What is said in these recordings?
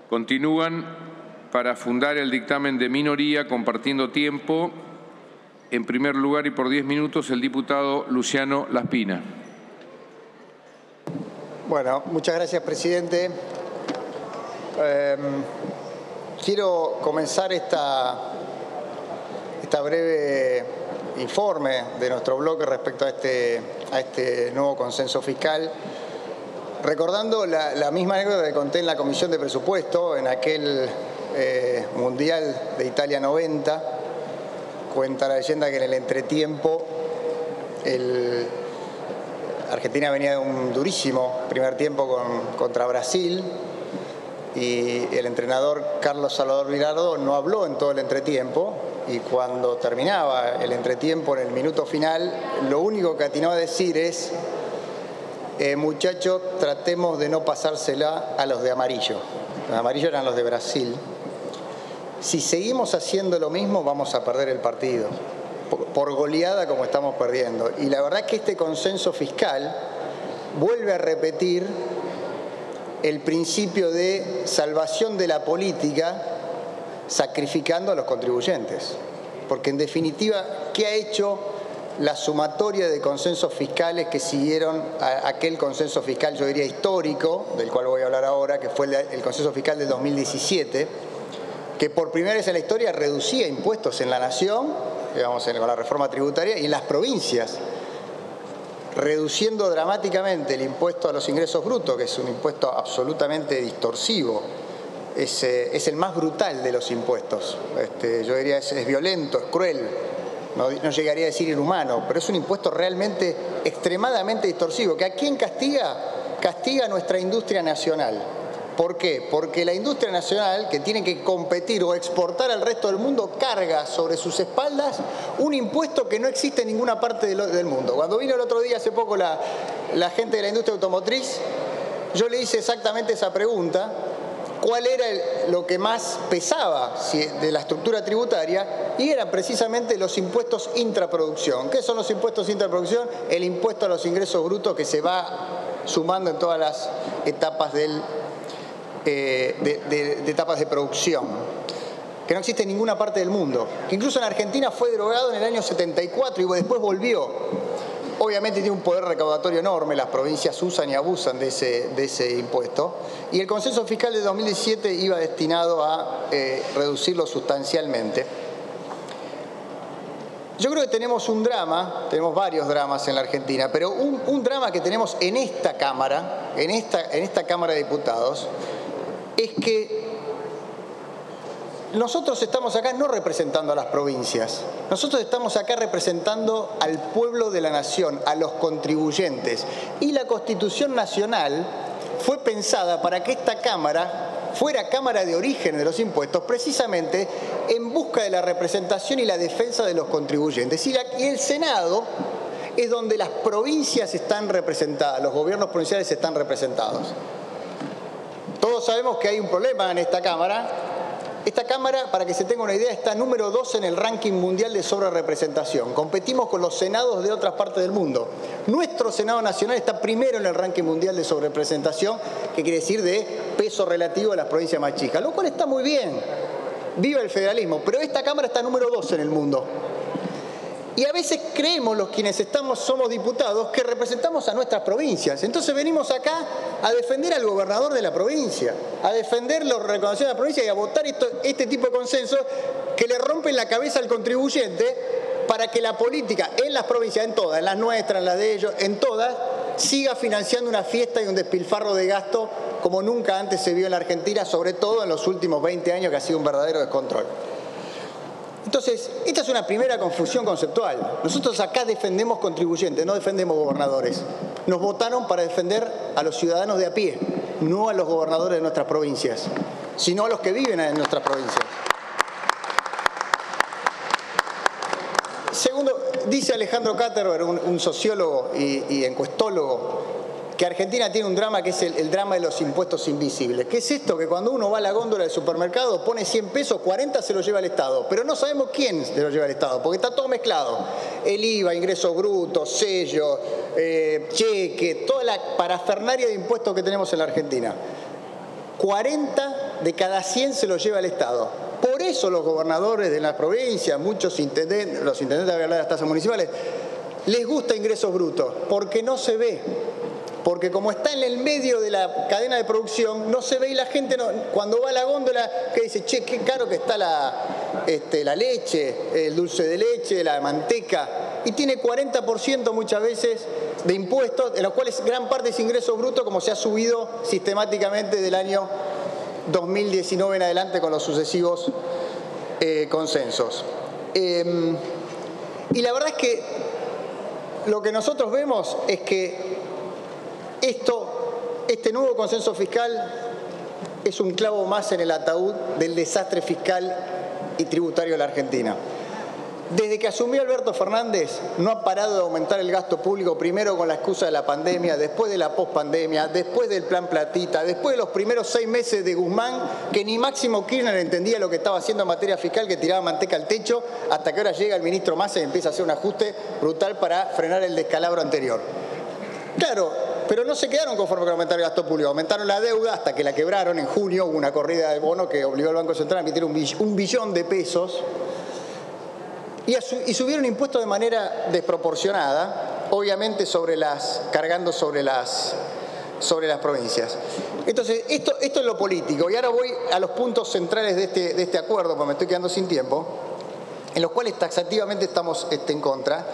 Continúan para fundar el dictamen de minoría compartiendo tiempo. En primer lugar y por 10 minutos el diputado Luciano Laspina. Bueno, muchas gracias, presidente. Quiero comenzar esta breve informe de nuestro bloque respecto a este nuevo consenso fiscal, recordando la misma anécdota que conté en la Comisión de Presupuesto, en aquel Mundial de Italia 90. Cuenta la leyenda que en el entretiempo Argentina venía de un durísimo primer tiempo contra Brasil y el entrenador Carlos Salvador Vilardo no habló en todo el entretiempo, y cuando terminaba el entretiempo, en el minuto final, lo único que atinó a decir es: muchachos, tratemos de no pasársela a los de amarillo. Los de amarillo eran los de Brasil. Si seguimos haciendo lo mismo, vamos a perder el partido, por goleada como estamos perdiendo. Y la verdad es que este consenso fiscal vuelve a repetir el principio de salvación de la política sacrificando a los contribuyentes. Porque en definitiva, ¿qué ha hecho la sumatoria de consensos fiscales que siguieron a aquel consenso fiscal, yo diría histórico, del cual voy a hablar ahora, que fue el consenso fiscal del 2017, que por primera vez en la historia reducía impuestos en la nación, digamos, con la reforma tributaria, y en las provincias, reduciendo dramáticamente el impuesto a los ingresos brutos, que es un impuesto absolutamente distorsivo. Es el más brutal de los impuestos. Yo diría es violento, es cruel. No llegaría a decir inhumano, pero es un impuesto realmente extremadamente distorsivo. ¿Que a quién castiga? Castiga a nuestra industria nacional. ¿Por qué? Porque la industria nacional, que tiene que competir o exportar al resto del mundo, carga sobre sus espaldas un impuesto que no existe en ninguna parte del mundo. Cuando vino el otro día, hace poco, la gente de la industria automotriz, yo le hice exactamente esa pregunta: ¿cuál era lo que más pesaba de la estructura tributaria? Y eran precisamente los impuestos intraproducción. ¿Qué son los impuestos intraproducción? El impuesto a los ingresos brutos, que se va sumando en todas las etapas de etapas de producción, que no existe en ninguna parte del mundo, que incluso en Argentina fue derogado en el año 74 y después volvió. Obviamente tiene un poder recaudatorio enorme, las provincias usan y abusan de ese impuesto, y el consenso fiscal de 2017 iba destinado a reducirlo sustancialmente. Yo creo que tenemos un drama, tenemos varios dramas en la Argentina, pero un drama que tenemos en esta Cámara, en esta Cámara de Diputados, es que nosotros estamos acá no representando a las provincias, nosotros estamos acá representando al pueblo de la nación, a los contribuyentes. Y la Constitución Nacional fue pensada para que esta Cámara fuera Cámara de origen de los impuestos, precisamente en busca de la representación y la defensa de los contribuyentes. Y el Senado es donde las provincias están representadas, los gobiernos provinciales están representados. Todos sabemos que hay un problema en esta Cámara. Esta Cámara, para que se tenga una idea, está número 2 en el ranking mundial de sobrerepresentación. Competimos con los senados de otras partes del mundo. Nuestro Senado Nacional está primero en el ranking mundial de sobrerepresentación, que quiere decir de peso relativo a las provincias más chicas, lo cual está muy bien. Viva el federalismo. Pero esta Cámara está número 2 en el mundo. Y a veces creemos, los quienes somos diputados, que representamos a nuestras provincias. Entonces venimos acá a defender al gobernador de la provincia, a defender los reconocidos de la provincia y a votar este tipo de consensos que le rompen la cabeza al contribuyente para que la política en las provincias, en todas, en las nuestras, en las de ellos, en todas, siga financiando una fiesta y un despilfarro de gasto como nunca antes se vio en la Argentina, sobre todo en los últimos 20 años, que ha sido un verdadero descontrol. Entonces, esta es una primera confusión conceptual. Nosotros acá defendemos contribuyentes, no defendemos gobernadores. Nos votaron para defender a los ciudadanos de a pie, no a los gobernadores de nuestras provincias, sino a los que viven en nuestras provincias. Segundo, dice Alejandro Katterberg, un sociólogo y encuestólogo, que Argentina tiene un drama que es el drama de los impuestos invisibles. ¿Qué es esto? Que cuando uno va a la góndola del supermercado, pone 100 pesos, 40 se lo lleva el Estado. Pero no sabemos quién se lo lleva el Estado, porque está todo mezclado. El IVA, ingresos brutos, sellos, cheque, toda la parafernaria de impuestos que tenemos en la Argentina. 40 de cada 100 se lo lleva el Estado. Por eso los gobernadores de las provincias, muchos intendentes, los intendentes de las tasas municipales, les gusta ingresos brutos, porque no se ve. Porque como está en el medio de la cadena de producción, no se ve y la gente no, cuando va a la góndola, que dice, che, qué caro que está la leche, el dulce de leche, la manteca, y tiene 40% muchas veces de impuestos, en los cuales gran parte es ingreso bruto, como se ha subido sistemáticamente del año 2019 en adelante con los sucesivos consensos. Y la verdad es que lo que nosotros vemos es que este nuevo consenso fiscal es un clavo más en el ataúd del desastre fiscal y tributario de la Argentina. Desde que asumió Alberto Fernández no ha parado de aumentar el gasto público, primero con la excusa de la pandemia, después de la pospandemia, después del plan Platita, después de los primeros 6 meses de Guzmán, que ni Máximo Kirchner entendía lo que estaba haciendo en materia fiscal, que tiraba manteca al techo, hasta que ahora llega el ministro Massa y empieza a hacer un ajuste brutal para frenar el descalabro anterior. Claro, pero no se quedaron conformes con aumentar el gasto público, aumentaron la deuda hasta que la quebraron. En junio hubo una corrida de bono que obligó al Banco Central a emitir un billón de pesos y subieron impuestos de manera desproporcionada, obviamente cargando sobre las provincias. Entonces, esto es lo político. Y ahora voy a los puntos centrales de este acuerdo, porque me estoy quedando sin tiempo, en los cuales taxativamente estamos en contra.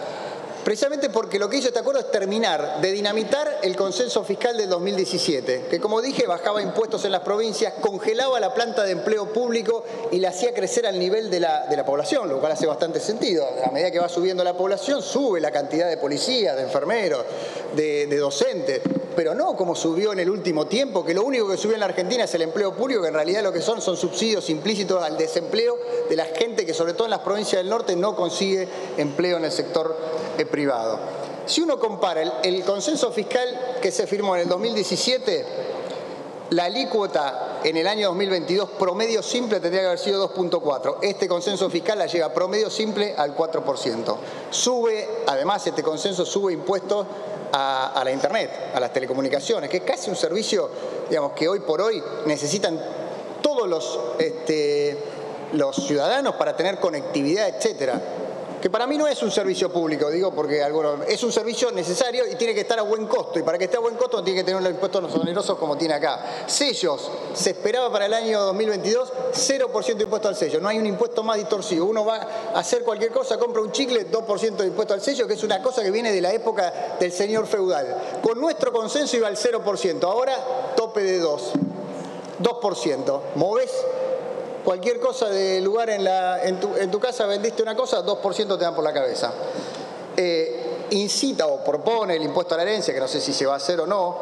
Precisamente porque lo que hizo este acuerdo es terminar de dinamitar el consenso fiscal del 2017, que como dije bajaba impuestos en las provincias, congelaba la planta de empleo público y la hacía crecer al nivel de la población, lo cual hace bastante sentido. A medida que va subiendo la población, sube la cantidad de policías, de enfermeros, de docentes, pero no como subió en el último tiempo, que lo único que subió en la Argentina es el empleo público, que en realidad lo que son subsidios implícitos al desempleo de la gente que sobre todo en las provincias del norte no consigue empleo en el sector privado. Si uno compara el consenso fiscal que se firmó en el 2017, la alícuota en el año 2022 promedio simple tendría que haber sido 2.4. Este consenso fiscal la lleva promedio simple al 4%. Además este consenso sube impuestos a la internet, a las telecomunicaciones, que es casi un servicio, digamos, que hoy por hoy necesitan todos los ciudadanos para tener conectividad, etcétera. Que para mí no es un servicio público, digo, porque es un servicio necesario y tiene que estar a buen costo. Y para que esté a buen costo no tiene que tener unos impuestos onerosos como tiene acá. Sellos, se esperaba para el año 2022 0% de impuesto al sello. No hay un impuesto más distorsivo. Uno va a hacer cualquier cosa, compra un chicle, 2% de impuesto al sello, que es una cosa que viene de la época del señor feudal. Con nuestro consenso iba al 0%. Ahora, tope de 2%. ¿Movés? Cualquier cosa de lugar en tu casa, vendiste una cosa, 2% te dan por la cabeza. Incita o propone el impuesto a la herencia, que no sé si se va a hacer o no,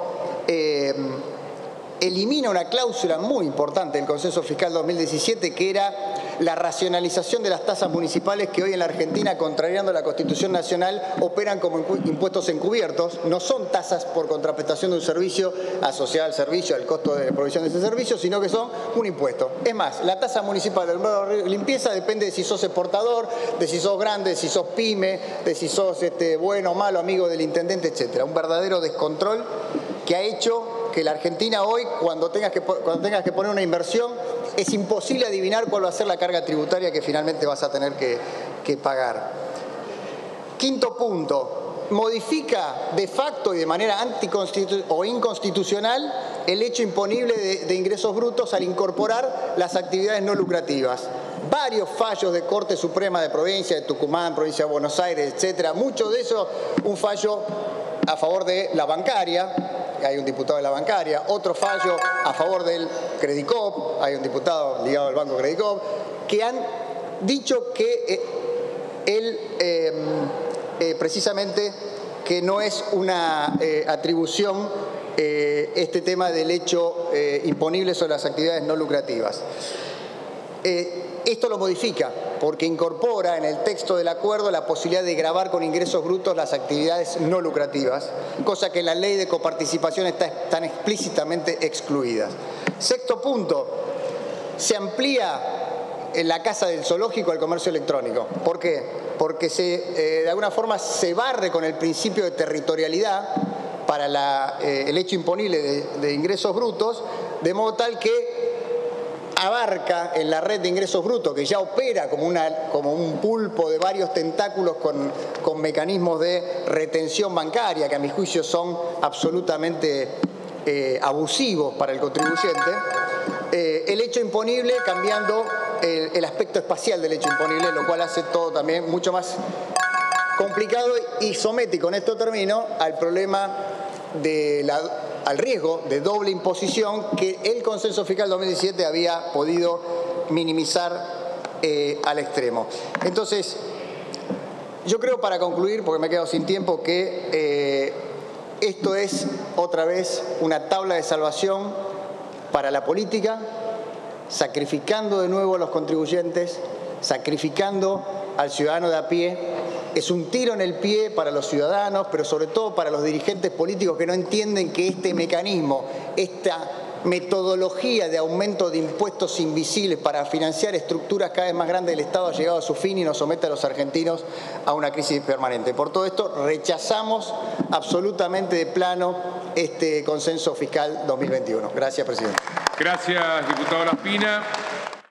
elimina una cláusula muy importante del Consenso Fiscal 2017, que era la racionalización de las tasas municipales que hoy en la Argentina, contrariando la Constitución Nacional, operan como impuestos encubiertos. No son tasas por contraprestación de un servicio asociada al servicio, al costo de provisión de ese servicio, sino que son un impuesto. Es más, la tasa municipal de limpieza depende de si sos exportador, de si sos grande, de si sos pyme, de si sos bueno o malo, amigo del intendente, etcétera. Un verdadero descontrol que ha hecho que la Argentina hoy, cuando tengas que poner una inversión, es imposible adivinar cuál va a ser la carga tributaria que finalmente vas a tener que pagar. Quinto punto, modifica de facto y de manera inconstitucional el hecho imponible de ingresos brutos al incorporar las actividades no lucrativas. Varios fallos de Corte Suprema de provincia, de Tucumán, provincia de Buenos Aires, etcétera. Mucho de eso, un fallo a favor de la bancaria. Hay un diputado de la bancaria, otro fallo a favor del Credicop, hay un diputado ligado al Banco Credicop, que han dicho que precisamente que no es una atribución este tema del hecho imponible sobre las actividades no lucrativas. Esto lo modifica porque incorpora en el texto del acuerdo la posibilidad de gravar con ingresos brutos las actividades no lucrativas, cosa que en la ley de coparticipación están explícitamente excluidas. Sexto punto, se amplía en la casa del zoológico al comercio electrónico. ¿Por qué? Porque de alguna forma se barre con el principio de territorialidad para el hecho imponible de ingresos brutos, de modo tal que abarca en la red de ingresos brutos, que ya opera como un pulpo de varios tentáculos con mecanismos de retención bancaria, que a mi juicio son absolutamente abusivos para el contribuyente, el hecho imponible cambiando el aspecto espacial del hecho imponible, lo cual hace todo también mucho más complicado y somete, y con esto termino, al problema al riesgo de doble imposición que el Consenso Fiscal 2017 había podido minimizar al extremo. Entonces, yo creo, para concluir, porque me he quedado sin tiempo, que esto es otra vez una tabla de salvación para la política, sacrificando de nuevo a los contribuyentes, sacrificando al ciudadano de a pie. Es un tiro en el pie para los ciudadanos, pero sobre todo para los dirigentes políticos que no entienden que este mecanismo, esta metodología de aumento de impuestos invisibles para financiar estructuras cada vez más grandes del Estado ha llegado a su fin y nos somete a los argentinos a una crisis permanente. Por todo esto, rechazamos absolutamente de plano este Consenso Fiscal 2021. Gracias, presidente. Gracias, diputado Laspina.